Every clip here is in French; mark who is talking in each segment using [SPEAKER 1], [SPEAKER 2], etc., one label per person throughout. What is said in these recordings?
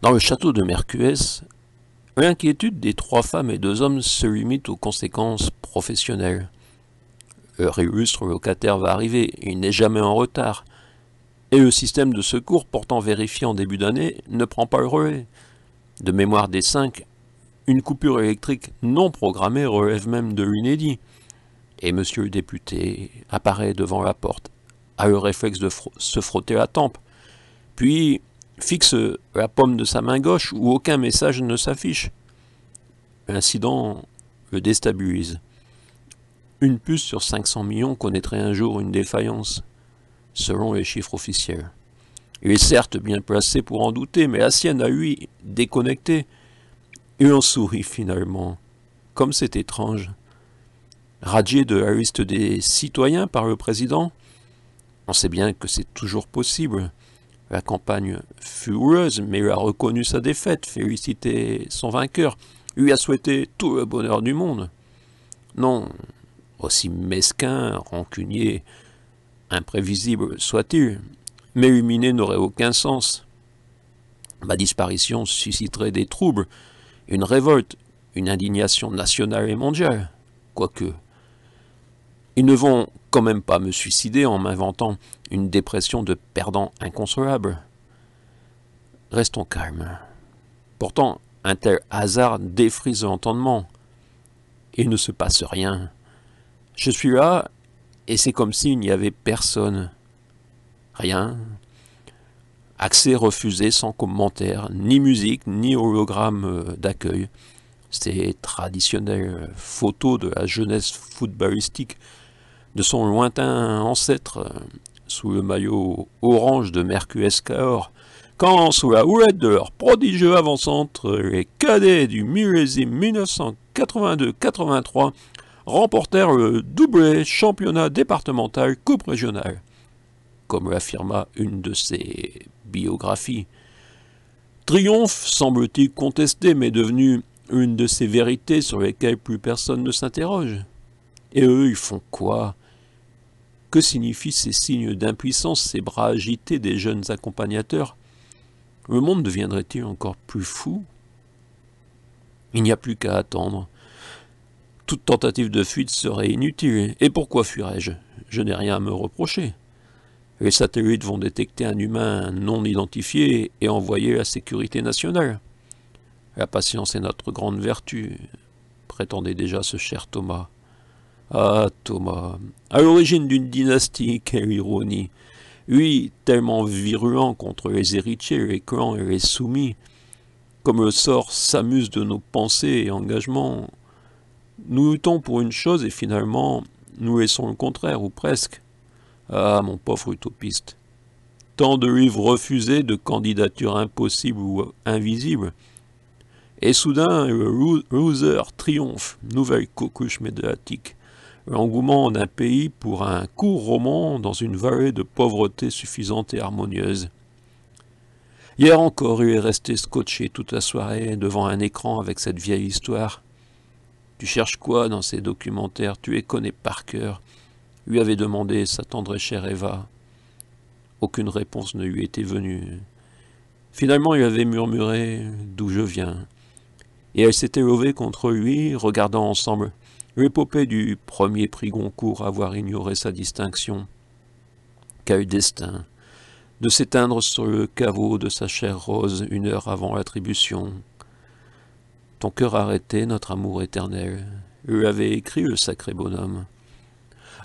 [SPEAKER 1] Dans le château de Mercuès, l'inquiétude des 3 femmes et 2 hommes se limite aux conséquences professionnelles. Leur illustre locataire va arriver, il n'est jamais en retard. Et le système de secours, pourtant vérifié en début d'année, ne prend pas le relais. De mémoire des 5, une coupure électrique non programmée relève même de l'inédit. Et monsieur le député apparaît devant la porte, a le réflexe de se frotter la tempe, puis fixe la paume de sa main gauche où aucun message ne s'affiche. L'incident le déstabilise. Une puce sur 500 millions connaîtrait un jour une défaillance, selon les chiffres officiels. Il est certes bien placé pour en douter, mais la sienne a lui déconnecté. Il en sourit finalement. Comme c'est étrange. Radié de la liste des citoyens par le président, on sait bien que c'est toujours possible. La campagne fut heureuse, mais il a reconnu sa défaite, félicité son vainqueur, lui a souhaité tout le bonheur du monde. Non, aussi mesquin, rancunier, imprévisible soit-il, m'éliminer n'aurait aucun sens. Ma disparition susciterait des troubles, une révolte, une indignation nationale et mondiale. Quoique, ils ne vont quand même pas me suicider en m'inventant une dépression de perdant inconsolable. Restons calmes. Pourtant, un tel hasard défrise l'entendement. Il ne se passe rien. Je suis là, et c'est comme s'il n'y avait personne. Rien. Accès refusé sans commentaire, ni musique, ni hologramme d'accueil. Ces traditionnelles photos de la jeunesse footballistique de son lointain ancêtre sous le maillot orange de Mercuès Cahors, quand, sous la houlette de leur prodigieux avant-centre, les cadets du millésime 1982-83 remportèrent le doublé championnat départemental coupe régionale, comme l'affirma une de ses biographies. Triomphe, semble-t-il contesté, mais devenu une de ces vérités sur lesquelles plus personne ne s'interroge. Et eux, ils font quoi? Que signifient ces signes d'impuissance, ces bras agités des jeunes accompagnateurs? Le monde deviendrait-il encore plus fou? Il n'y a plus qu'à attendre. Toute tentative de fuite serait inutile. Et pourquoi fuirais-je? Je n'ai rien à me reprocher. Les satellites vont détecter un humain non identifié et envoyer la sécurité nationale. La patience est notre grande vertu, prétendait déjà ce cher Thomas. Ah, Thomas, à l'origine d'une dynastie, quelle ironie! Lui, tellement virulent contre les héritiers, les clans et les soumis, comme le sort s'amuse de nos pensées et engagements, nous luttons pour une chose et finalement, nous laissons le contraire, ou presque. Ah, mon pauvre utopiste! Tant de livres refusés, de candidatures impossibles ou invisibles. Et soudain, le loser triomphe, nouvelle coqueluche médiatique. L'engouement d'un pays pour un court roman dans une vallée de pauvreté suffisante et harmonieuse. Hier encore, il est resté scotché toute la soirée devant un écran avec cette vieille histoire. Tu cherches quoi dans ces documentaires? Tu les connais par cœur, lui avait demandé sa tendre et chère Eva. Aucune réponse ne lui était venue. Finalement, il avait murmuré « D'où je viens ?» Et elle s'était levée contre lui, regardant ensemble l'épopée du premier prix Goncourt, avoir ignoré sa distinction. Quel destin de s'éteindre sur le caveau de sa chère Rose 1 heure avant l'attribution. Ton cœur arrêté, notre amour éternel, lui avait écrit le sacré bonhomme.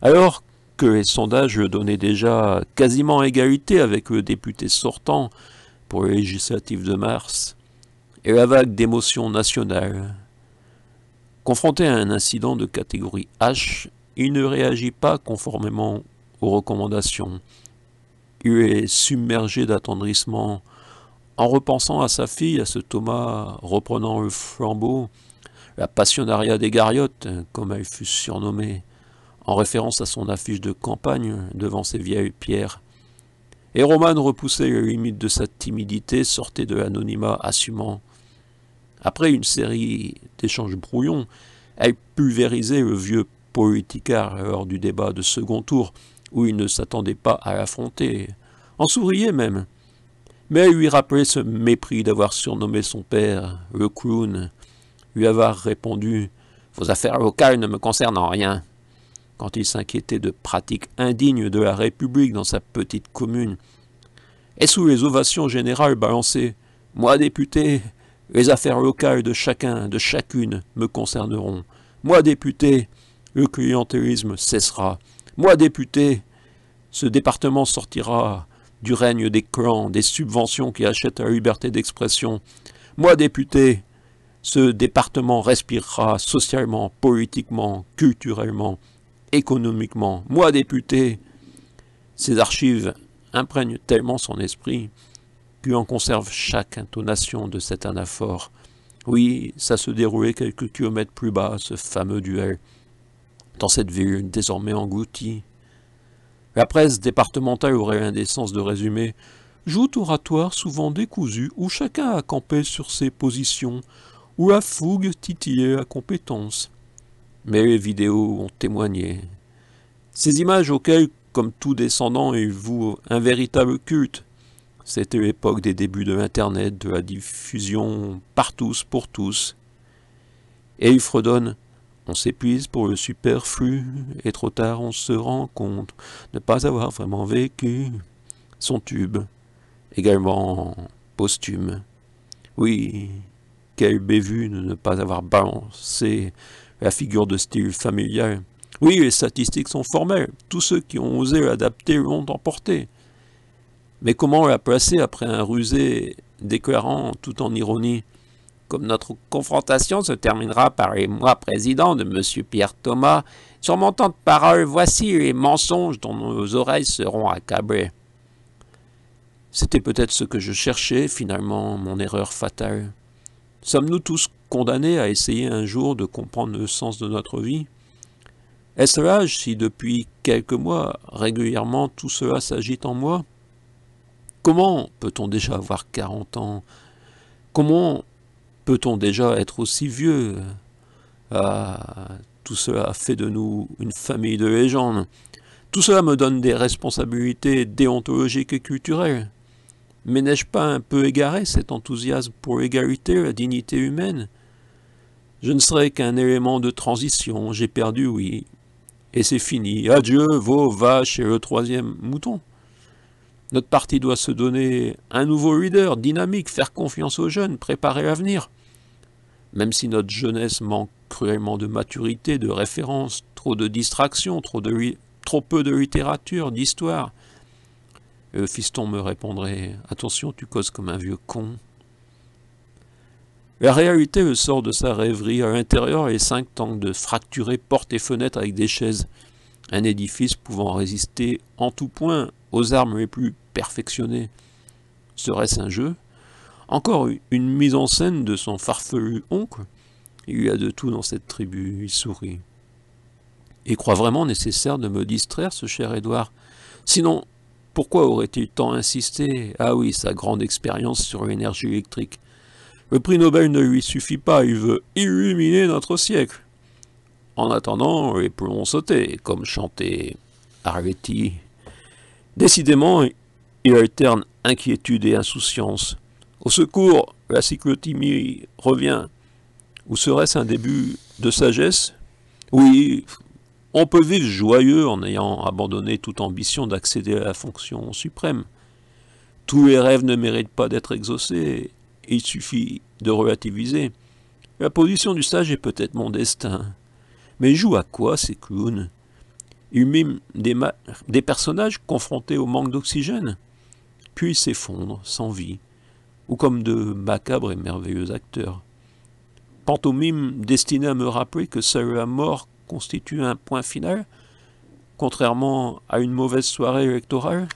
[SPEAKER 1] Alors que les sondages le donnaient déjà quasiment à égalité avec le député sortant pour les législatives de mars, et la vague d'émotions nationales. Confronté à un incident de catégorie H, il ne réagit pas conformément aux recommandations. Il est submergé d'attendrissement en repensant à sa fille, à ce Thomas reprenant le flambeau, la passionnariat des Gariottes, comme elle fut surnommée, en référence à son affiche de campagne devant ses vieilles pierres. Et Romane repoussait les limites de sa timidité, sortait de l'anonymat assumant. Après une série d'échanges brouillons, elle pulvérisait le vieux politicard lors du débat de second tour, où il ne s'attendait pas à l'affronter, en souriait même. Mais lui rappeler ce mépris d'avoir surnommé son père, le clown, lui avoir répondu « Vos affaires locales ne me concernent en rien », quand il s'inquiétait de pratiques indignes de la République dans sa petite commune. Et sous les ovations générales balancées « Moi, député, les affaires locales de chacun, de chacune me concerneront. Moi, député, le clientélisme cessera. Moi, député, ce département sortira du règne des clans, des subventions qui achètent la liberté d'expression. Moi, député, ce département respirera socialement, politiquement, culturellement, économiquement. Moi, député, ces archives imprègnent tellement son esprit qu'il en conserve chaque intonation de cet anaphore. Oui, ça se déroulait quelques kilomètres plus bas, ce fameux duel, dans cette ville désormais engloutie. La presse départementale aurait l'indécence de résumer « Joute oratoire souvent décousue où chacun a campé sur ses positions, où la fougue titillait la compétence. » Mais les vidéos ont témoigné. Ces images auxquelles, comme tout descendant, il voue un véritable culte. C'était l'époque des débuts de l'Internet, de la diffusion par tous, pour tous. Et il fredonne « On s'épuise pour le superflu, et trop tard on se rend compte de ne pas avoir vraiment vécu. » Son tube, également posthume. Oui, quelle bévue de ne pas avoir balancé la figure de style familial. Oui, les statistiques sont formelles. Tous ceux qui ont osé l'adapter l'ont emporté. Mais comment la placer après un rusé déclarant, tout en ironie, « Comme notre confrontation se terminera par les mois présidents de M. Pierre Thomas, sur mon temps de parole, voici les mensonges dont nos oreilles seront accablées. » C'était peut-être ce que je cherchais, finalement, mon erreur fatale. Sommes-nous tous condamnés à essayer un jour de comprendre le sens de notre vie? Est-ce l'âge si depuis quelques mois, régulièrement, tout cela s'agite en moi? Comment peut-on déjà avoir 40 ans? Comment peut-on déjà être aussi vieux? Tout cela fait de nous une famille de légendes. Tout cela me donne des responsabilités déontologiques et culturelles. Mais n'ai-je pas un peu égaré cet enthousiasme pour l'égalité, la dignité humaine? Je ne serai qu'un élément de transition, j'ai perdu, oui. Et c'est fini. Adieu, vos vaches et le troisième mouton. Notre parti doit se donner un nouveau leader, dynamique, faire confiance aux jeunes, préparer l'avenir. Même si notre jeunesse manque cruellement de maturité, de référence, trop de distractions, trop peu de littérature, d'histoire. Le fiston me répondrait « Attention, tu causes comme un vieux con ». La réalité le sort de sa rêverie. À l'intérieur, les 5 tentent de fracturer portes et fenêtres avec des chaises. Un édifice pouvant résister en tout point aux armes les plus perfectionnées. Serait-ce un jeu? Encore une mise en scène de son farfelu oncle? Il y a de tout dans cette tribu, il sourit. Il croit vraiment nécessaire de me distraire, ce cher Édouard. Sinon, pourquoi aurait-il tant insisté? Ah oui, sa grande expérience sur l'énergie électrique. Le prix Nobel ne lui suffit pas, il veut illuminer notre siècle. En attendant, les plombs sautés, comme chantait Arletty. Décidément, il alterne inquiétude et insouciance. Au secours, la cyclothymie revient. Ou serait-ce un début de sagesse? Oui, on peut vivre joyeux en ayant abandonné toute ambition d'accéder à la fonction suprême. Tous les rêves ne méritent pas d'être exaucés, il suffit de relativiser. La position du sage est peut-être mon destin. Mais ils jouent à quoi, ces clowns? Ils miment des personnages confrontés au manque d'oxygène, puis ils s'effondrent, sans vie, ou comme de macabres et merveilleux acteurs. Pantomime destinée à me rappeler que seule la mort constitue un point final, contrairement à une mauvaise soirée électorale.